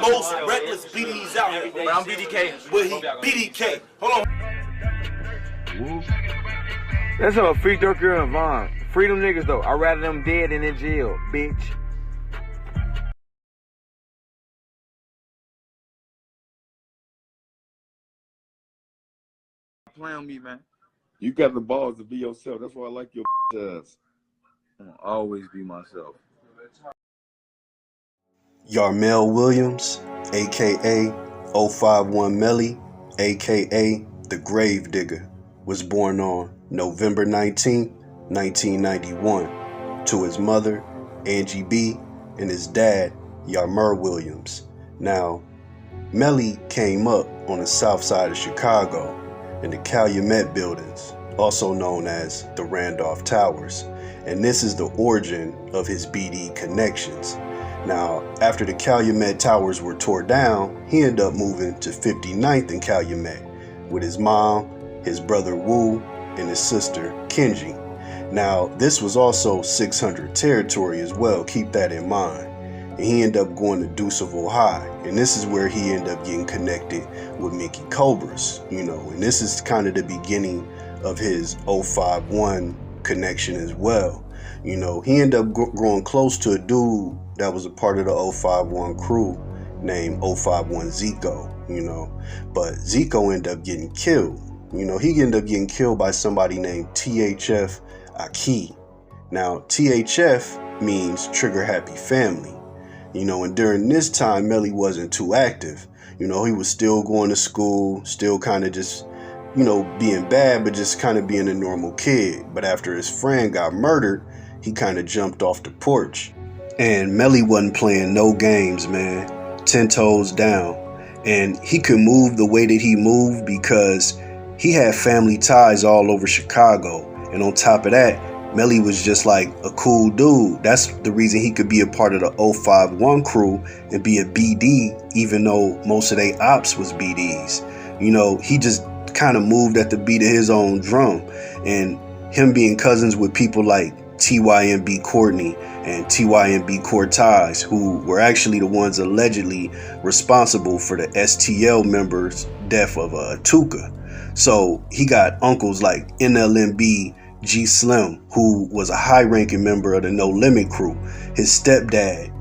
most reckless BDs out here. But I'm BDK. But he BDK. Hold on. That's how free Durk and Vaughn. Free them niggas though. I'd rather them dead than in jail, bitch. Play on me, man. You got the balls to be yourself. That's why I like your ass. I'm gonna always be myself. Yarmel Williams, aka 051 Melly, aka the GraveDigger, was born on November 19, 1991, to his mother, Angie B, and his dad, Yarmel Williams. Now, Melly came up on the south side of Chicago in the Calumet buildings, also known as the Randolph Towers, and this is the origin of his BD connections. Now, after the Calumet Towers were tore down, he ended up moving to 59th and Calumet with his mom, his brother Wu, and his sister Kenji. Now, this was also 600 territory as well, keep that in mind. And he ended up going to Deuceville High, and this is where he ended up getting connected with Mickey Cobras, and this is kind of the beginning of his 051 connection as well. He ended up growing close to a dude that was a part of the 051 crew named 051 Zico, but Zico ended up getting killed. He ended up getting killed by somebody named THF Aki. Now, THF means Trigger Happy Family. And during this time, Melly wasn't too active. He was still going to school, still kind of just, being bad, but just kind of being a normal kid. But after his friend got murdered, he kind of jumped off the porch. And Melly wasn't playing no games, man. 10 toes down. And he could move the way that he moved because he had family ties all over Chicago. And on top of that, Melly was just like a cool dude. That's the reason he could be a part of the 051 crew and be a BD, even though most of their ops was BDs. He just kind of moved at the beat of his own drum. And him being cousins with people like TYMB Courtney and TYMB Cortez, who were actually the ones allegedly responsible for the STL members' death of Tuka. So he got uncles like NLMB G Slim, who was a high-ranking member of the No Limit crew. His stepdad,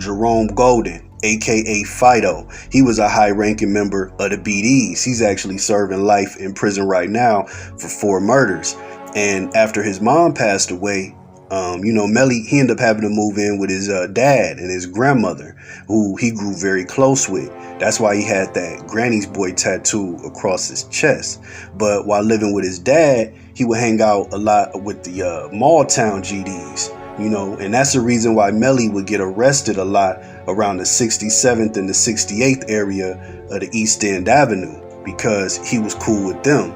Jerome Golden, aka Fido, he was a high-ranking member of the BDs. He's actually serving life in prison right now for 4 murders. And after his mom passed away, Melly, he ended up having to move in with his dad and his grandmother, who he grew very close with. That's why he had that Granny's Boy tattoo across his chest. But while living with his dad, he would hang out a lot with the Mall Town GDs, and that's the reason why Melly would get arrested a lot around the 67th and the 68th area of the East End Avenue, because he was cool with them.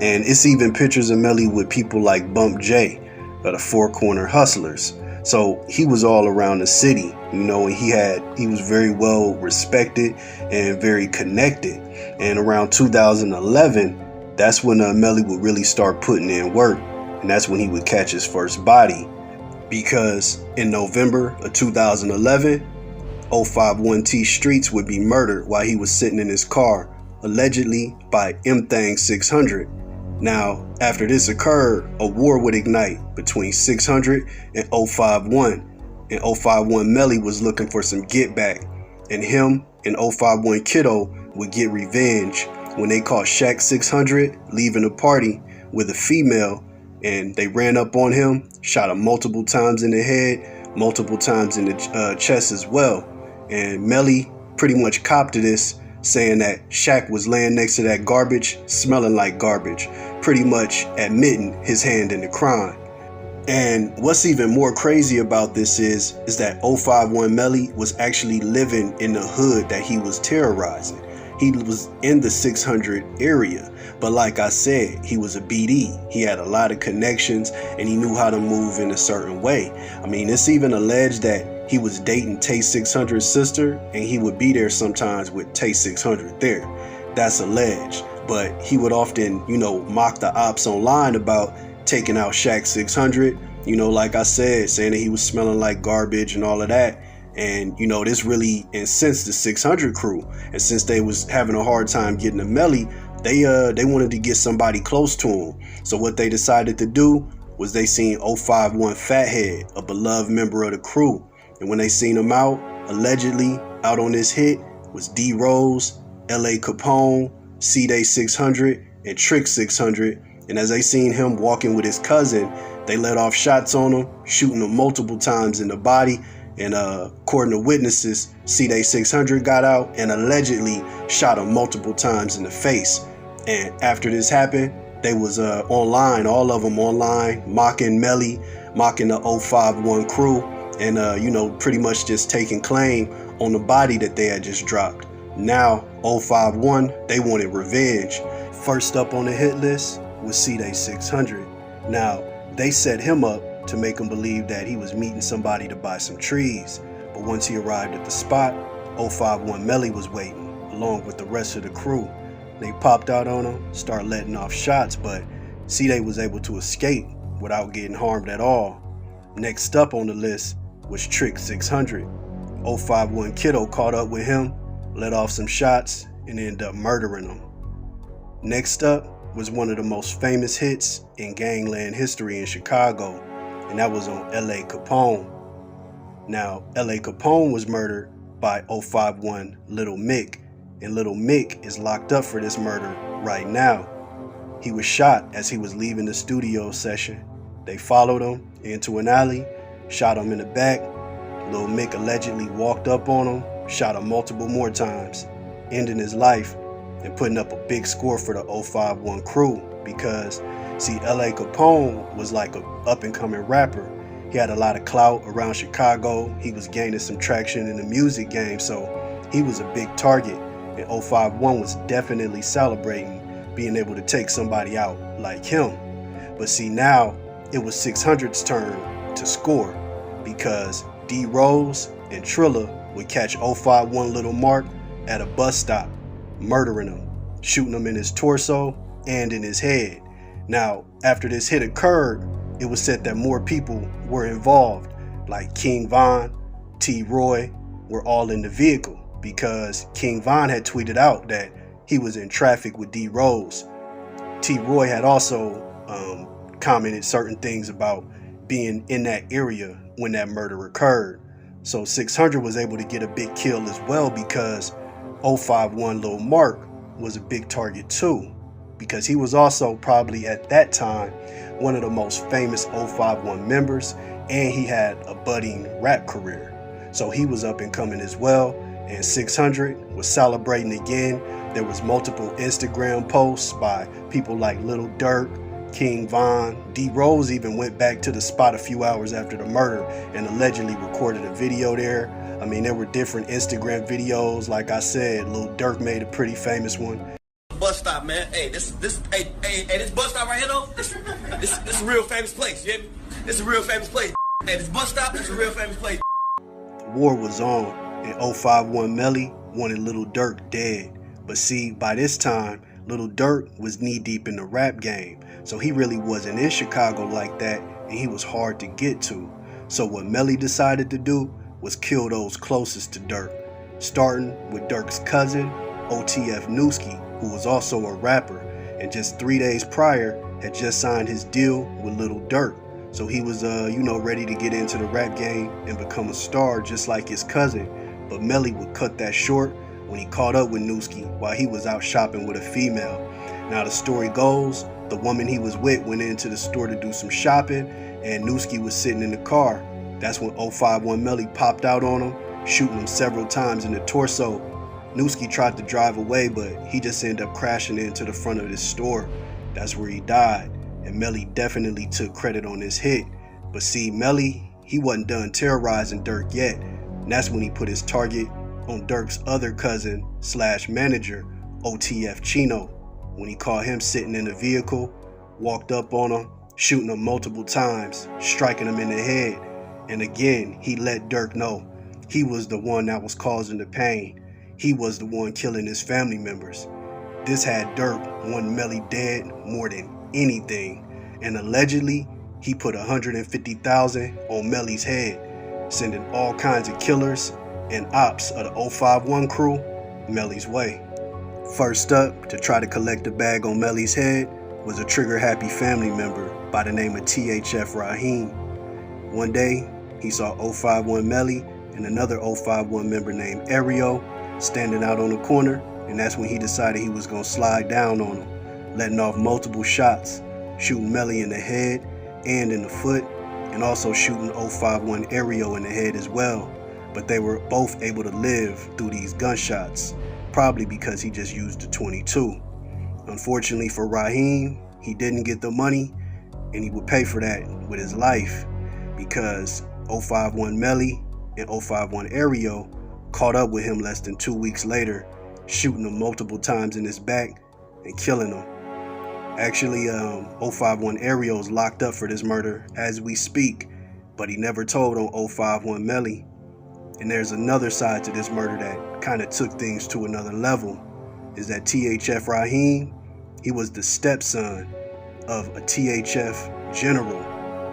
And it's even pictures of Melly with people like Bump J, of the Four Corner Hustlers. So he was all around the city, and he was very well respected and very connected. And around 2011, that's when Melly would really start putting in work, and that's when he would catch his first body. Because in November of 2011, 051T Streets would be murdered while he was sitting in his car, allegedly by M-Thang 600. Now, after this occurred, a war would ignite between 600 and 051, and 051 Melly was looking for some get back, and him and 051 Kiddo would get revenge when they caught Shaq 600 leaving a party with a female, and they ran up on him, shot him multiple times in the head, multiple times in the chest as well. And Melly pretty much copped to this, saying that Shaq was laying next to that garbage, smelling like garbage, pretty much admitting his hand in the crime. And what's even more crazy about this is that 051 Melly was actually living in the hood that he was terrorizing. He was in the 600 area, but like I said, he was a BD. He had a lot of connections and he knew how to move in a certain way. I mean, it's even alleged that he was dating Tay 600's sister, and he would be there sometimes with Tay 600 there. That's alleged, but he would often, mock the ops online about taking out Shaq 600, like I said, saying that he was smelling like garbage and all of that. And, you know, this really incensed the 600 crew. And since they was having a hard time getting to Melly, they wanted to get somebody close to him. So what they decided to do was they seen 051 Fathead, a beloved member of the crew. And when they seen him out, allegedly out on this hit, was D Rose, LA Capone, C-Day 600, and Trick 600. And as they seen him walking with his cousin, they let off shots on him, shooting him multiple times in the body. And according to witnesses, C-Day 600 got out and allegedly shot him multiple times in the face. And after this happened, they was online, all of them online, mocking Melly, mocking the 051 crew, and you know, pretty much just taking claim on the body that they had just dropped. Now 051, they wanted revenge. First up on the hit list was C-Day 600. Now they set him up to make him believe that he was meeting somebody to buy some trees, but once he arrived at the spot, 051 Melly was waiting along with the rest of the crew. They popped out on him, started letting off shots, but C-Day was able to escape without getting harmed at all. Next up on the list was Trick 600. 051 Kiddo caught up with him, let off some shots, and ended up murdering him. Next up was one of the most famous hits in gangland history in Chicago, and that was on LA Capone. Now, LA Capone was murdered by 051 Little Mick, and Little Mick is locked up for this murder right now. He was shot as he was leaving the studio session. They followed him into an alley, shot him in the back. Little Mick allegedly walked up on him, shot him multiple more times, ending his life and putting up a big score for the 051 crew because, see, LA Capone was like a up-and-coming rapper. He had a lot of clout around Chicago. He was gaining some traction in the music game, so he was a big target. And 051 was definitely celebrating being able to take somebody out like him. But see, now it was 600's turn to score because D Rose and Trilla would catch 051 Little Mark at a bus stop, murdering him, shooting him in his torso and in his head. Now, after this hit occurred, it was said that more people were involved, like King Von, T. Roy, were all in the vehicle because King Von had tweeted out that he was in traffic with D Rose. T. Roy had also commented certain things about being in that area when that murder occurred. So 600 was able to get a big kill as well because 051 Lil Mark was a big target too, because he was also probably at that time one of the most famous 051 members, and he had a budding rap career. So he was up and coming as well, and 600 was celebrating again. There was multiple Instagram posts by people like Lil Durk, King Von. D Rose even went back to the spot a few hours after the murder and allegedly recorded a video there. I mean, there were different Instagram videos. Like I said, Lil Durk made a pretty famous one. Bus stop, man. Hey, this bus stop right here, though. This is a real famous place. You hear me? This is a real famous place. Hey, this bus stop, this is a real famous place. War was on, and 051 Melly wanted Lil Durk dead. But see, by this time, Lil Durk was knee-deep in the rap game, so he really wasn't in Chicago like that, and he was hard to get to. So what Melly decided to do was kill those closest to Durk, starting with Durk's cousin, OTF Newski, who was also a rapper, and just 3 days prior had just signed his deal with Lil Durk. So he was, ready to get into the rap game and become a star just like his cousin. But Melly would cut that short when he caught up with Newski while he was out shopping with a female. Now the story goes, the woman he was with went into the store to do some shopping, and Newski was sitting in the car. That's when 051 Melly popped out on him, shooting him several times in the torso. Newski tried to drive away, but he just ended up crashing into the front of this store. That's where he died, and Melly definitely took credit on this hit. But see, Melly, he wasn't done terrorizing Durk yet, and that's when he put his target on Durk's other cousin / manager, OTF Chino, when he caught him sitting in a vehicle, walked up on him, shooting him multiple times, striking him in the head. And again, he let Durk know he was the one that was causing the pain. He was the one killing his family members. This had Durk want Melly dead more than anything, and allegedly he put $150,000 on Melly's head. sending all kinds of killers and ops of the 051 crew Melly's way. First up, to try to collect the bag on Melly's head, was a trigger-happy family member by the name of THF Raheem. One day, he saw 051 Melly and another 051 member named Ario standing out on the corner, and that's when he decided he was going to slide down on them, letting off multiple shots, shooting Melly in the head and in the foot, and also shooting 051 Ario in the head as well. But they were both able to live through these gunshots, probably because he just used the 22. Unfortunately for Raheem, he didn't get the money, and he would pay for that with his life, because 051 Melly and 051 Ario caught up with him less than 2 weeks later, shooting him multiple times in his back and killing him. Actually, 051 Ario is locked up for this murder as we speak, but he never told on 051 Melly. And there's another side to this murder that kind of took things to another level, is that THF Raheem, he was the stepson of a THF general,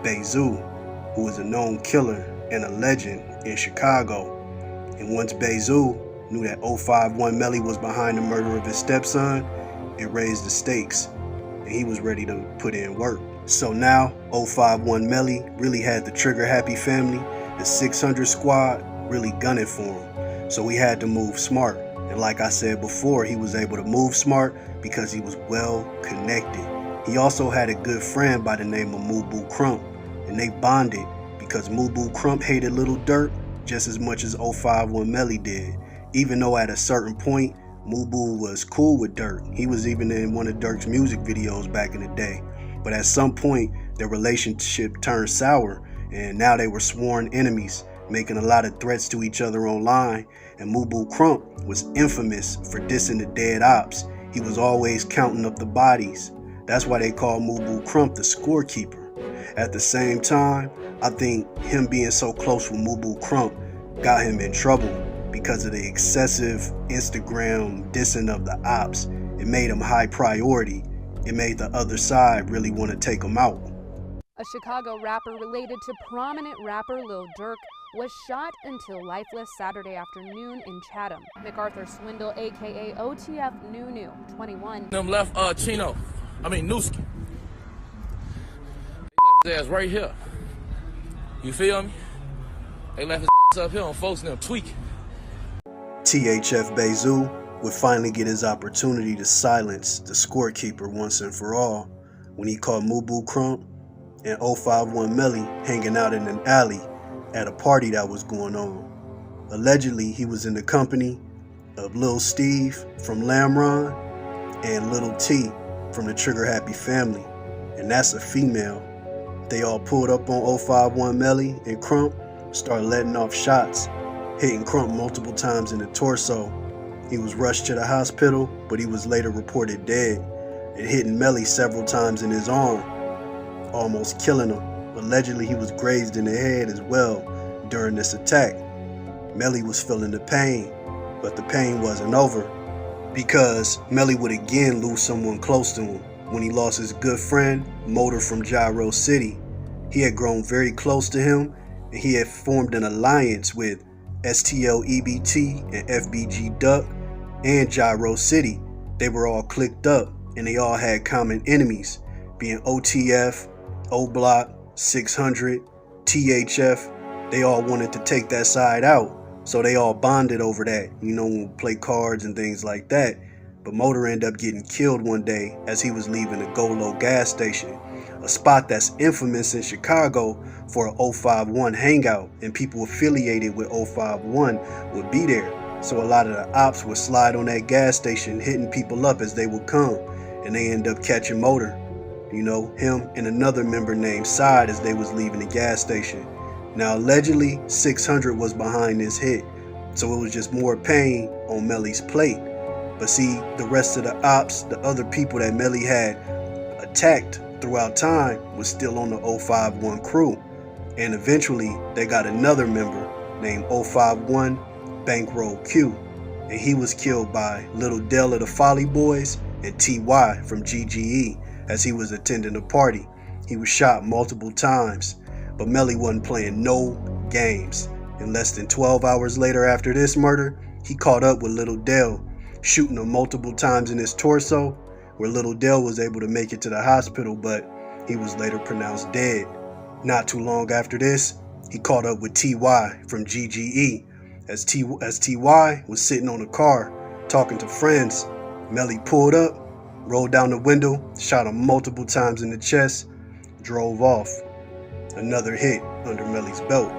Bezu, who was a known killer and a legend in Chicago. And once Bezu knew that 051 Melly was behind the murder of his stepson, it raised the stakes, and he was ready to put in work. So now 051 Melly really had the trigger-happy family, the 600 squad, really gunning for him. So he had to move smart. And like I said before, he was able to move smart because he was well connected. He also had a good friend by the name of Mubu Crump, and they bonded because Mubu Crump hated Little Durk just as much as 051 Melly did. Even though at a certain point, Mubu was cool with Durk. He was even in one of Durk's music videos back in the day. But at some point, their relationship turned sour, and now they were sworn enemies, making a lot of threats to each other online. And Mubu Crump was infamous for dissing the dead ops. He was always counting up the bodies. That's why they call Mubu Crump the scorekeeper. At the same time, I think him being so close with Mubu Crump got him in trouble because of the excessive Instagram dissing of the ops. It made him high priority. It made the other side really want to take him out. A Chicago rapper related to prominent rapper Lil Durk was shot until lifeless Saturday afternoon in Chatham. MacArthur Swindle, aka OTF Nunu, 21. Them left Newski. They left his ass right here. You feel me? They left his ass up here on folks and them tweaking. THF Bezu would finally get his opportunity to silence the scorekeeper once and for all when he caught Mubu Crump and 051 Melly hanging out in an alley at a party that was going on. Allegedly, he was in the company of Lil Steve from Lamron and Little T from the Trigger Happy family, and that's a female. They all pulled up on 051 Melly, and Crump started letting off shots, hitting Crump multiple times in the torso. He was rushed to the hospital, but he was later reported dead, and hitting Melly several times in his arm, almost killing him. Allegedly, he was grazed in the head as well during this attack. Melly was feeling the pain, but the pain wasn't over, because Melly would again lose someone close to him when he lost his good friend, Motor from Gyro City. He had grown very close to him, and he had formed an alliance with STL EBT and FBG Duck and Gyro City. They were all clicked up, and they all had common enemies, being OTF, O-Block, 600, THF. They all wanted to take that side out, so they all bonded over that, play cards and things like that. But Motor ended up getting killed one day as he was leaving the Go-Low gas station, a spot that's infamous in Chicago for a 051 hangout, and people affiliated with 051 would be there. So a lot of the ops would slide on that gas station, hitting people up as they would come, and they end up catching Motor, him and another member named Side as they was leaving the gas station. Now allegedly 600 was behind this hit, so it was just more pain on Melly's plate. But see, the rest of the ops, the other people that Melly had attacked throughout time, was still on the 051 crew. And eventually they got another member named 051 Bankroll Q, and he was killed by Little Dell of the Folly Boys and TY from GGE as he was attending a party. He was shot multiple times, but Melly wasn't playing no games. And less than 12 hours later after this murder, he caught up with Little Dell, shooting him multiple times in his torso, where Little Dell was able to make it to the hospital, but he was later pronounced dead. Not too long after this, he caught up with TY from GGE. As TY was sitting on a car talking to friends, Melly pulled up, rolled down the window, shot him multiple times in the chest, drove off. Another hit under Melly's belt.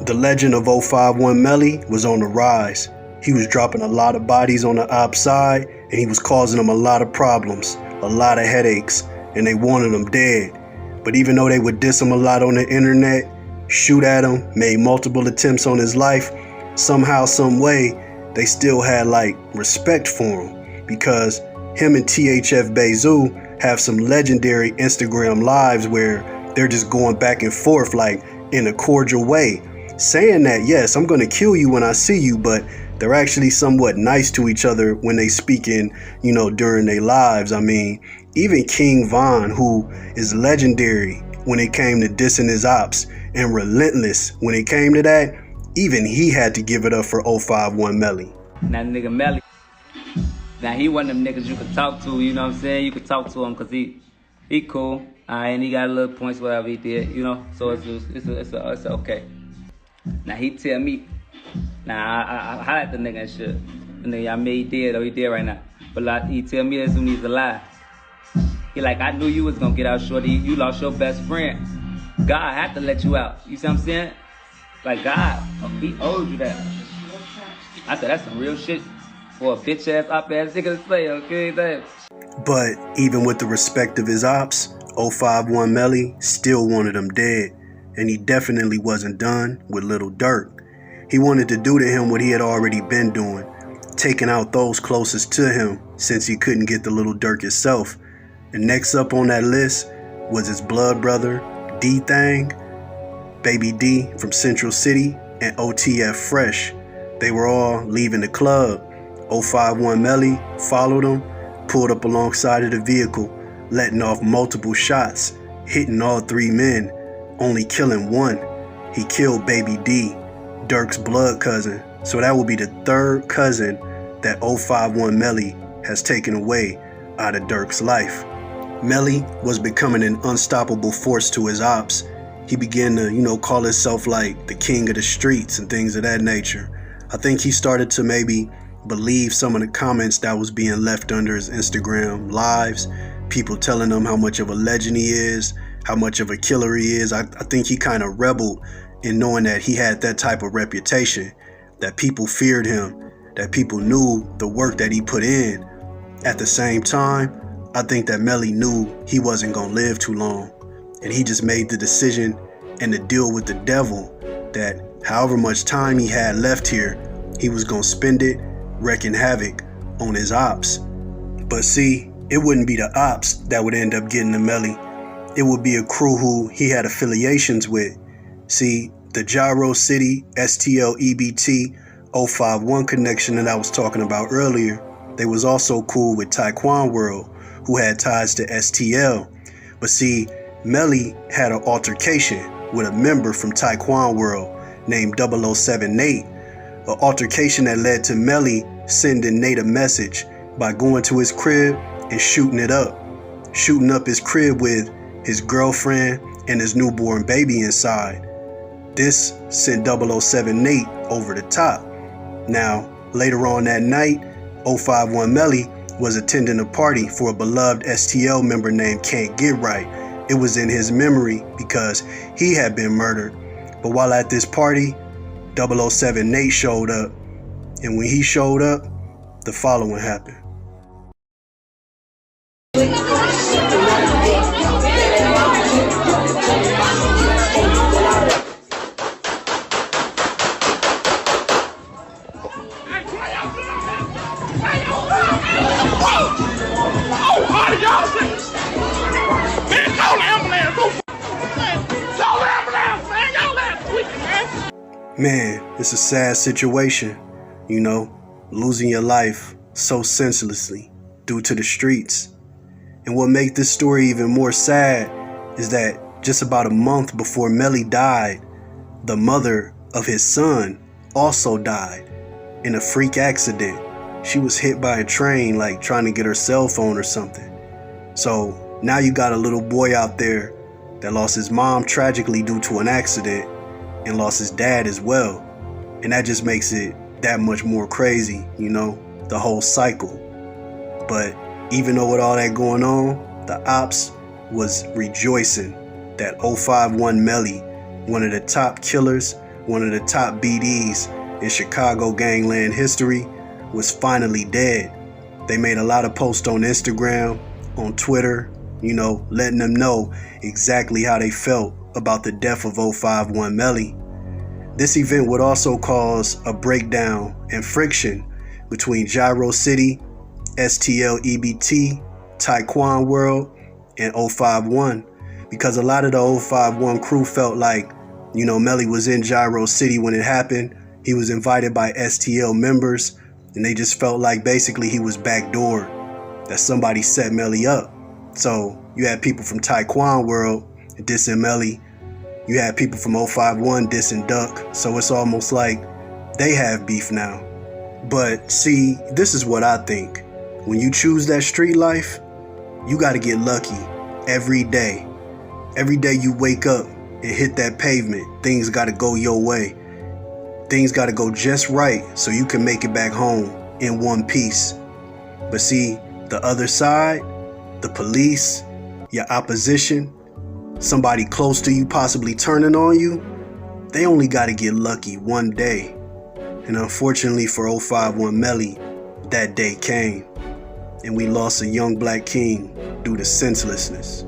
The legend of 051 Melly was on the rise. He was dropping a lot of bodies on the op side, and he was causing them a lot of problems, a lot of headaches, and they wanted him dead. But even though they would diss him a lot on the internet, shoot at him, made multiple attempts on his life, somehow, some way, they still had respect for him, because him and THF Bezu have some legendary Instagram lives where they're just going back and forth in a cordial way, saying that, yes, I'm gonna kill you when I see you, but they're actually somewhat nice to each other when they speaking, during their lives. I mean, even King Von, who is legendary when it came to dissing his ops and relentless when it came to that, even he had to give it up for 051 Melly. That nigga Melly, now he one of them niggas you could talk to, you know what I'm saying? You could talk to him because he cool, and he got a little points, whatever he did, so it's okay. Now he tell me, I highlight the nigga and shit. The nigga, I mean, he did right now. But he tell me this when he's alive. He I knew you was gonna get out shorty. You lost your best friend. God had to let you out. You see what I'm saying? God, he owed you that. I said, that's some real shit for a bitch ass op ass nigga to say, okay? But even with the respect of his ops, 051 Melly still wanted him dead. And he definitely wasn't done with Little Durk. He wanted to do to him what he had already been doing, taking out those closest to him since he couldn't get the Little Durk himself. And next up on that list was his blood brother, D-Thang, Baby D from Central City, and OTF Fresh. They were all leaving the club. 051 Melly followed them, pulled up alongside of the vehicle, letting off multiple shots, hitting all three men, only killing one. He killed Baby D, Durk's blood cousin, so that will be the third cousin that 051 Melly has taken away out of Durk's life. Melly was becoming an unstoppable force to his ops. He began to, call himself the king of the streets and things of that nature. I think he started to maybe believe some of the comments that was being left under his Instagram lives, people telling him how much of a legend he is, how much of a killer he is. I think he kind of rebelled in knowing that he had that type of reputation, that people feared him, that people knew the work that he put in. At the same time, I think that Melly knew he wasn't gonna live too long, and he just made the decision and the deal with the devil that however much time he had left here, he was gonna spend it wreaking havoc on his ops. But see, it wouldn't be the ops that would end up getting to Melly. It would be a crew who he had affiliations with. See, the Gyro City STL EBT 051 connection that I was talking about earlier, they was also cool with Taekwon World, who had ties to STL. But see, Melly had an altercation with a member from Taekwon World named 007 Nate, an altercation that led to Melly sending Nate a message by going to his crib and shooting up his crib with his girlfriend and his newborn baby inside. This sent 007 Nate over the top. Now, later on that night, 051 Melly was attending a party for a beloved STL member named Can't Get Right. It was in his memory because he had been murdered. But while at this party, 007 Nate showed up. And when he showed up, the following happened. Man, it's a sad situation, losing your life so senselessly due to the streets. And what makes this story even more sad is that just about a month before Melly died, the mother of his son also died in a freak accident. She was hit by a train, like trying to get her cell phone or something. So now you got a little boy out there that lost his mom tragically due to an accident and lost his dad as well. And that just makes it that much more crazy, you know, the whole cycle. But even though with all that going on, the ops was rejoicing that 051 Melly, one of the top killers, one of the top BDs in Chicago gangland history, was finally dead. They made a lot of posts on Instagram, on Twitter, you know, letting them know exactly how they felt about the death of 051 Melly. This event would also cause a breakdown and friction between Gyro City, STL EBT, Taekwon World, and 051, because a lot of the 051 crew felt like, you know, Melly was in Gyro City when it happened. He was invited by STL members, and they just felt like basically he was backdoored, that somebody set Melly up. So you had people from Taekwon World dissing Melly. You had people from 051 dissing Durk. So it's almost like they have beef now. But see, this is what I think. When you choose that street life, you got to get lucky every day. Every day you wake up and hit that pavement, things got to go your way. Things got to go just right so you can make it back home in one piece. But see, the other side, the police, your opposition, somebody close to you possibly turning on you, they only got to get lucky one day. And unfortunately for 051 Melly, that day came. And we lost a young black king due to senselessness.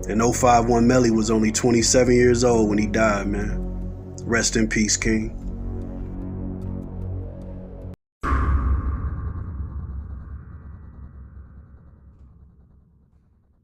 And 051 Melly was only 27 years old when he died, man. Rest in peace, King.